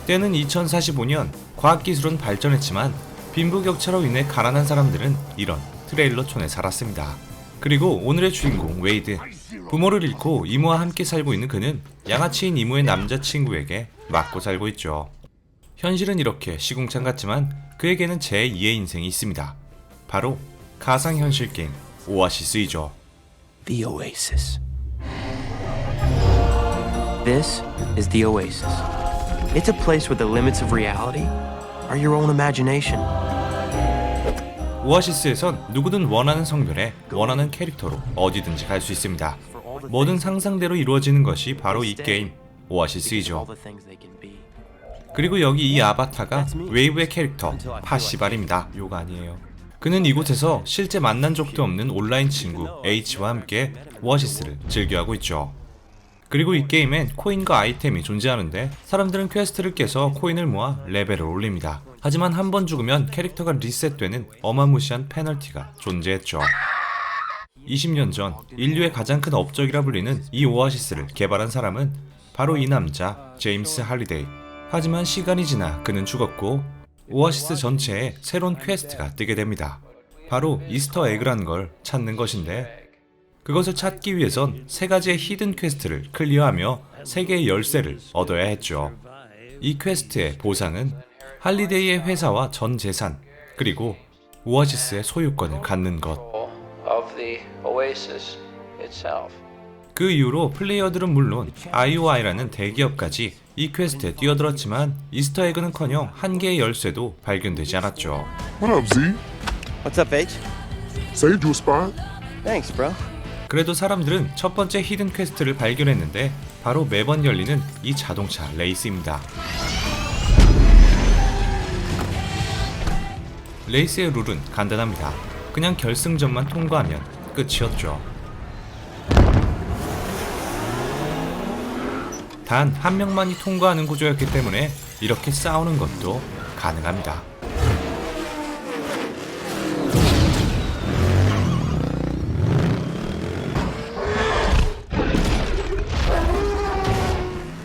때는 2045년, 과학기술은 발전했지만 빈부격차로 인해 가난한 사람들은 이런 트레일러촌에 살았습니다. 그리고 오늘의 주인공 웨이드, 부모를 잃고 이모와 함께 살고 있는 그는 양아치인 이모의 남자친구에게 맞고 살고 있죠. 현실은 이렇게 시궁창 같지만 그에게는 제2의 인생이 있습니다. 바로 가상현실 게임 오아시스이죠. The Oasis. This is the Oasis. It's a place where the limits of reality are your own imagination. 오아시스에선 누구든 원하는 성별에 원하는 캐릭터로 어디든지 갈 수 있습니다. 모든 상상대로 이루어지는 것이 바로 이 게임 오아시스이죠. 그리고 여기 이 아바타가 웨이브의 캐릭터 파시발입니다. 욕 아니에요. 그는 이곳에서 실제 만난 적도 없는 온라인 친구 H와 함께 오아시스를 즐겨하고 있죠. 그리고 이 게임엔 코인과 아이템이 존재하는데 사람들은 퀘스트를 깨서 코인을 모아 레벨을 올립니다. 하지만 한 번 죽으면 캐릭터가 리셋되는 어마무시한 페널티가 존재했죠. 20년 전 인류의 가장 큰 업적이라 불리는 이 오아시스를 개발한 사람은 바로 이 남자 제임스 할리데이. 하지만 시간이 지나 그는 죽었고 오아시스 전체에 새로운 퀘스트가 뜨게 됩니다. 바로 이스터 에그란 걸 찾는 것인데 그것을 찾기 위해선 3가지의 히든 퀘스트를 클리어하며 3개의 열쇠를 얻어야 했죠. 이 퀘스트의 보상은 할리데이의 회사와 전 재산, 그리고 오아시스의 소유권을 갖는 것. 그 이후로 플레이어들은 물론 IOI라는 대기업까지 이 퀘스트에 뛰어들었지만 이스터 에그는커녕 한 개의 열쇠도 발견되지 않았죠. What up, Z? What's up, H? Saved you a spot. Thanks, bro. 그래도 사람들은 첫 번째 히든 퀘스트를 발견했는데 바로 매번 열리는 이 자동차 레이스입니다. 레이스의 룰은 간단합니다. 그냥 결승전만 통과하면 끝이었죠. 단 한 명만이 통과하는 구조였기 때문에 이렇게 싸우는 것도 가능합니다.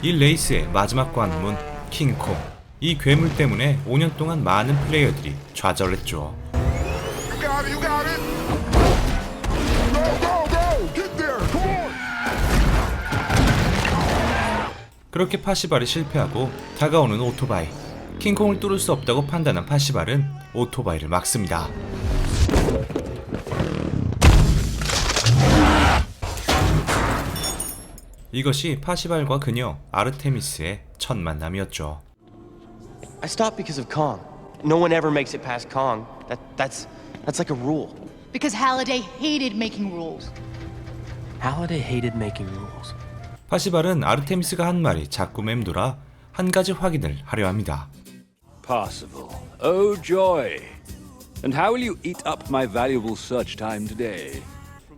이 레이스의 마지막 관문 킹콩. 이 괴물 때문에 5년 동안 많은 플레이어들이 좌절했죠. You got it, you got it. Go, go, go. Get there. Come on. 그렇게 파시발이 실패하고 다가오는 오토바이. 킹콩을 뚫을 수 없다고 판단한 파시발은 오토바이를 막습니다. 이것이 파시발과 그녀 아르테미스의 첫 만남이었죠. I stopped because of Kong. No one ever makes it past Kong. That's like a rule. Because Halliday hated making rules. Halliday hated making rules. 파시발은 아르테미스가 한 말이 자꾸 맴돌아 한 가지 확인을 하려 합니다. Possible. Oh joy. And how will you eat up my valuable search time today?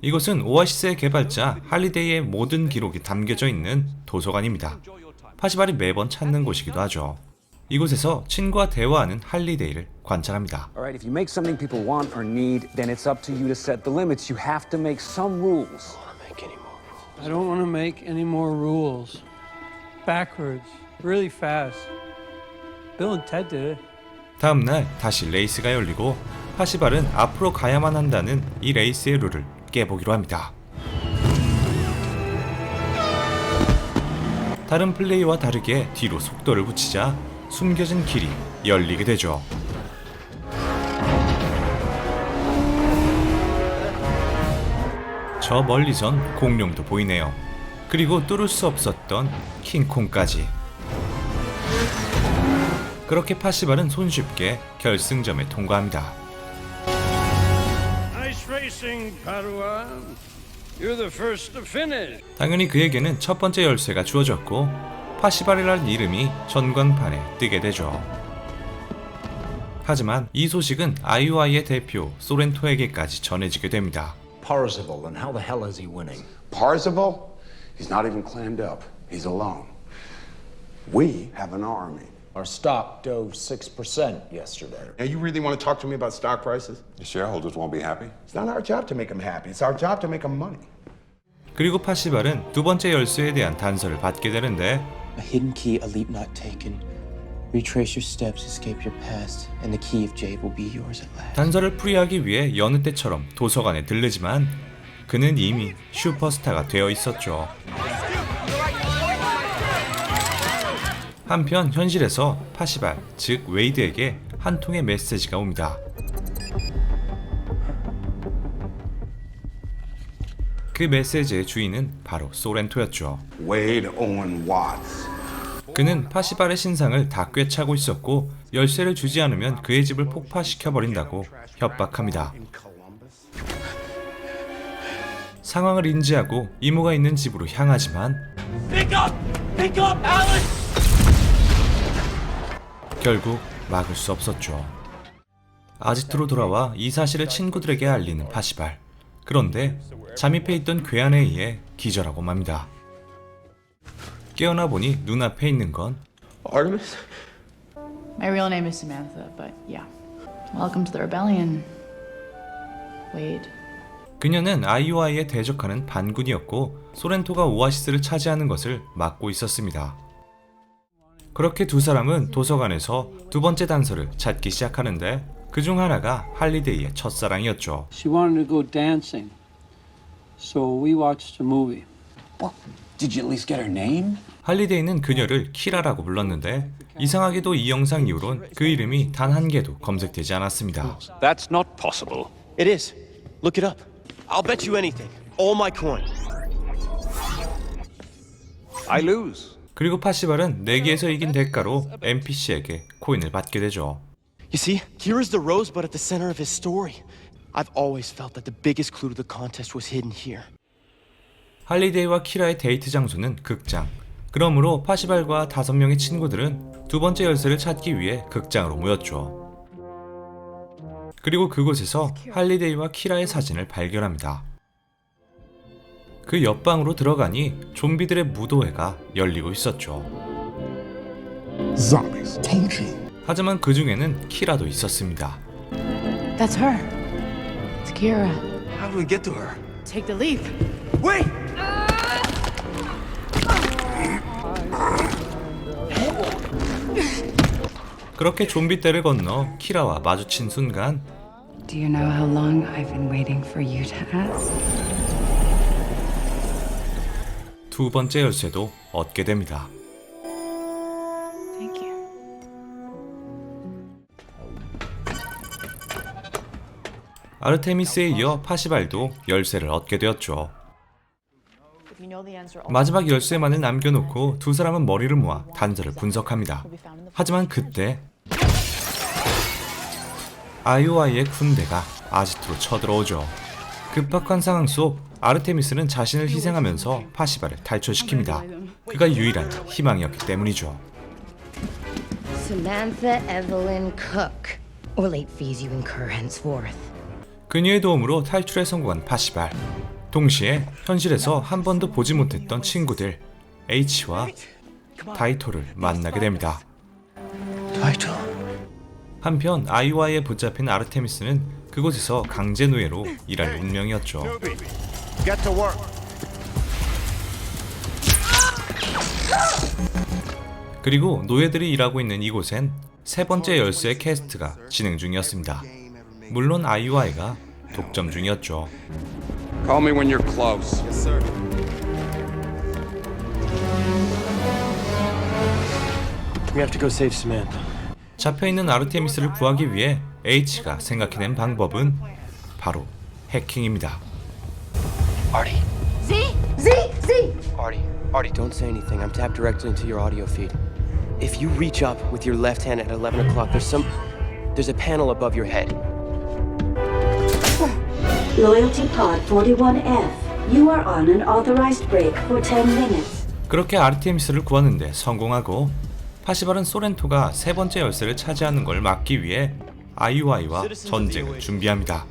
이곳은 오아시스의 개발자 할리데이의 모든 기록이 담겨져 있는 도서관입니다. 파시발이 매번 찾는 곳이기도 하죠. 이곳에서 친구와 대화하는 할리데이를 관찰합니다. All right, if you make something people want or need, then it's up to you to set the limits. You have to make some rules. I don't want to make any more rules. Backwards, really fast. Bill and Ted did it. 다음날 다시 레이스가 열리고 파시발은 앞으로 가야만 한다는 이 레이스의 룰을 깨보기로 합니다. 다른 플레이와 다르게 뒤로 속도를 붙이자 숨겨진 길이 열리게 되죠. 저 멀리선 공룡도 보이네요. 그리고 뚫을 수 없었던 킹콩까지. 그렇게 파시발은 손쉽게 결승점에 통과합니다. Nice racing, Padawan. You're the first to finish. 당연히 그에게는 첫 번째 열쇠가 주어졌고 파시발이라는 이름이 전광판에 뜨게 되죠. 하지만 이 소식은 IOI의 대표 소렌토에게까지 전해지게 됩니다. Parzival, and how the hell is he winning? Parzival? He's not even clammed up. He's alone. We have an army. Our stock dove 6% yesterday. Now, you really want to talk to me about stock prices? The shareholders won't be happy. It's not our job to make them happy. It's our job to make them money. 그리고 파시발은 두 번째 열쇠에 대한 단서를 받게 되는데 A hidden key, a leap not taken. Retrace your steps, escape your past, and the key of Jade will be yours at last. 단서를 풀이하기 위해 여느 때처럼 도서관에 들르지만 그는 이미 슈퍼스타가 되어 있었죠. 한편 현실에서 파시발, 즉 웨이드에게 한 통의 메시지가 옵니다. 그 메시지의 주인은 바로 소렌토였죠. Wade Owen Watts. 그는 파시발의 신상을 다 꿰차고 있었고 열쇠를 주지 않으면 그의 집을 폭파시켜버린다고 협박합니다. 상황을 인지하고 이모가 있는 집으로 향하지만 결국 막을 수 없었죠. 아지트로 돌아와 이 사실을 친구들에게 알리는 파시발. 그런데 잠입해 있던 괴한에 의해 기절하고 맙니다. 깨어나 보니 눈앞에 있는 건 Artemis? My real name is Samantha, but yeah. Welcome to the rebellion, Wade. 그녀는 IOI에 대적하는 반군이었고 소렌토가 오아시스를 차지하는 것을 막고 있었습니다. 그렇게 두 사람은 도서관에서 두 번째 단서를 찾기 시작하는데 그중 하나가 할리데이의 첫사랑이었죠. She wanted to go dancing, so we watched a movie. Well, did you at least get her name? 할리데이는 그녀를 키라라고 불렀는데 이상하게도 이 영상 이후론 그 이름이 단 한 개도 검색되지 않았습니다. That's not possible. It is. Look it up. I'll bet you anything. All my coin. I lose. 그리고 파시발은 내기에서 이긴 대가로 NPC에게 코인을 받게 되죠. You see, here is the rosebud at the center of his story. I've always felt that the biggest clue to the contest was hidden here. 할리데이와 키라의 데이트 장소는 극장. 그러므로 파시발과 5명의 친구들은 두 번째 열쇠를 찾기 위해 극장으로 모였죠. 그리고 그곳에서 할리데이와 키라의 사진을 발견합니다. 그 옆방으로 들어가니 좀비들의 무도회가 열리고 있었죠. Zombies. Told you. 하지만 그 중에는 키라도 있었습니다. That's her. It's Kira. How do we get to her? Take the leap. Wait! 그렇게 좀비 떼를 건너 키라와 마주친 순간 Do you know how long I've been waiting for you to ask? 두 번째 열쇠도 얻게 됩니다. Thank you. 아르테미스에 이어 파시발도 열쇠를 얻게 되었죠. If you know the answer, all 마지막 열쇠만을 남겨놓고 두 사람은 머리를 모아 단서를 분석합니다. 하지만 그때 IOI의 군대가 아지트로 쳐들어오죠. 급박한 상황 속 아르테미스는 자신을 희생하면서 파시발을 탈출시킵니다. 그가 유일한 희망이었기 때문이죠. Samantha Evelyn Cook, or late fees you incur henceforth. 그녀의 도움으로 탈출에 성공한 파시발. 동시에 현실에서 한 번도 보지 못했던 친구들 H와 다이토를 만나게 됩니다. 다이토. 한편 IOI에 붙잡힌 아르테미스는 그곳에서 강제 노예로 일할 운명이었죠. Get to work. 그리고 노예들이 일하고 있는 이곳엔 세 번째 열쇠 캐스트가 진행 중이었습니다. 물론 IOI가 독점 중이었죠. Call me when you're close. Yes, sir. We have to go save Samantha. 잡혀있는 아르테미스를 구하기 위해 H가 생각해낸 방법은 바로 해킹입니다. Artie. Z? Z? Artie, don't say anything. I'm tapped directly into your audio feed. If you reach up with your left hand at 11 o'clock, there's a panel above your head. Loyalty Pod 41F. You are on an authorized break for 10 minutes. 그렇게 아르테미스를 구하는데 성공하고 파시발은 소렌토가 세 번째 열쇠를 차지하는 걸 막기 위해 IOI와 전쟁을 준비합니다.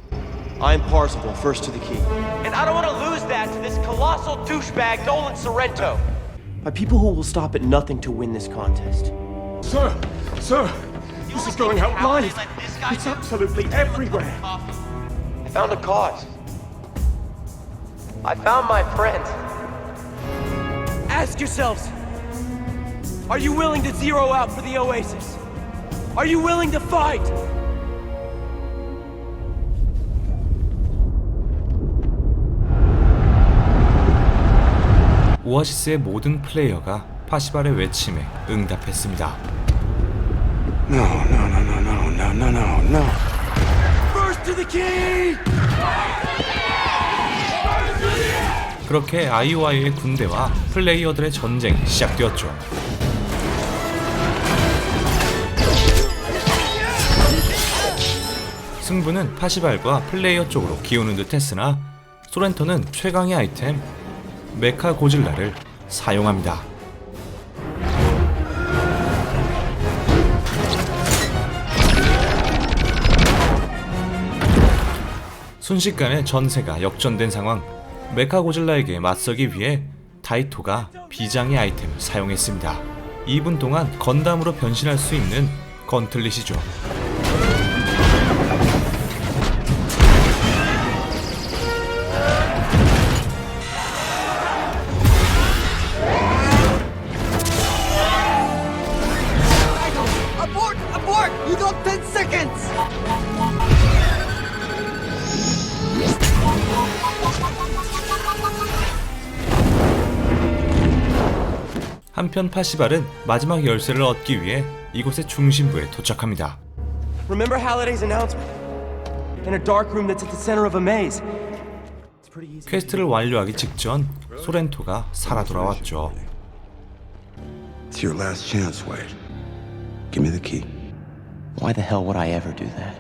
I'm Parzival, first to the key. And I don't want to lose that to this colossal douchebag Nolan Sorrento. By people who will stop at nothing to win this contest. Sir, this is going out live. It's absolutely everywhere. I found a cause. I found my friends. Ask yourselves, Are you willing to zero out for the Oasis? Are you willing to fight? 오아시스의 모든 플레이어가 파시발의 외침에 응답했습니다. No, no, no, no, no, no, no, no, no. First to the key! 그렇게 아이오아이의 군대와 플레이어들의 전쟁이 시작되었죠. 승부는 파시발과 플레이어 쪽으로 기우는 듯 했으나 소렌토는 최강의 아이템 메카 고질라를 사용합니다. 순식간에 전세가 역전된 상황. 메카 고질라에게 맞서기 위해 다이토가 비장의 아이템을 사용했습니다. 2분 동안 건담으로 변신할 수 있는 건틀릿이죠. Abort! Abort! You got 10 seconds! 한편 파시발은 마지막 열쇠를 얻기 위해 이곳의 중심부에 도착합니다. Remember Halliday's announcement? In a dark room that's at the center of a maze. 퀘스트를 완료하기 직전 소렌토가 살아 돌아왔죠. It's your last chance, Wade. Give me the key. Why the hell would I ever do that?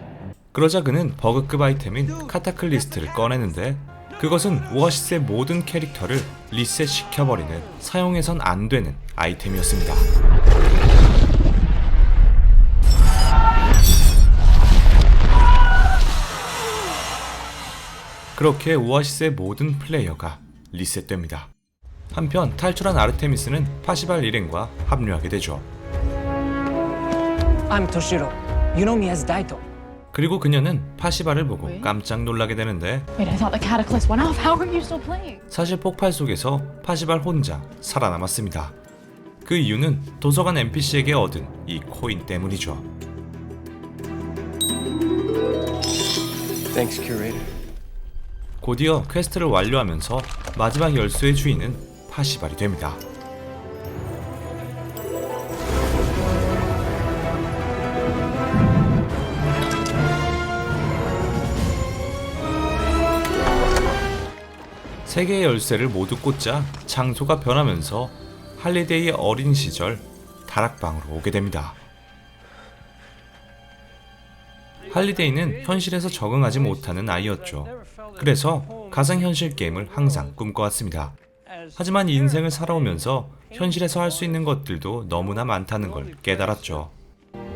그러자 그는 버그급 아이템인 카타클리스트를 꺼내는데 그것은 오아시스의 모든 캐릭터를 리셋시켜버리는 사용해선 안 되는 아이템이었습니다. 그렇게 오아시스의 모든 플레이어가 리셋됩니다. 한편 탈출한 아르테미스는 파시발 일행과 합류하게 되죠. I'm Toshiro. You know me as Daito. 그리고 그녀는 파시발을 보고 깜짝 놀라게 되는데 Wait, I thought the cataclysm went off. How are you still playing? 사실 폭발 속에서 파시발 혼자 살아남았습니다. 그 이유는 도서관 NPC에게 얻은 이 코인 때문이죠. Thanks, curator. 곧이어 퀘스트를 완료하면서 마지막 열쇠의 주인은 파시발이 됩니다. 세 개의 열쇠를 모두 꽂자 장소가 변하면서 할리데이의 어린 시절 다락방으로 오게 됩니다. 할리데이는 현실에서 적응하지 못하는 아이였죠. 그래서 가상현실 게임을 항상 꿈꿔왔습니다. 하지만 인생을 살아오면서 현실에서 할 수 있는 것들도 너무나 많다는 걸 깨달았죠.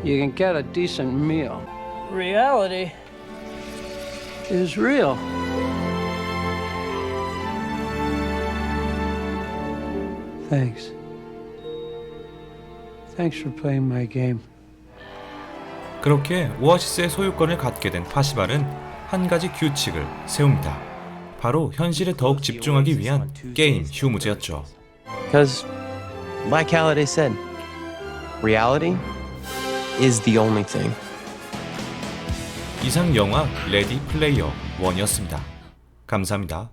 You can get a decent meal. Reality is real. Thanks. Thanks for playing my game. 그렇게 오아시스의 소유권을 갖게 된 파시발은 한 가지 규칙을 세웁니다. 바로 현실에 더욱 집중하기 위한 게임 휴무제였죠. Because, like Halliday said, reality is the only thing. 이상 영화 레디 플레이어 1이었습니다. 감사합니다.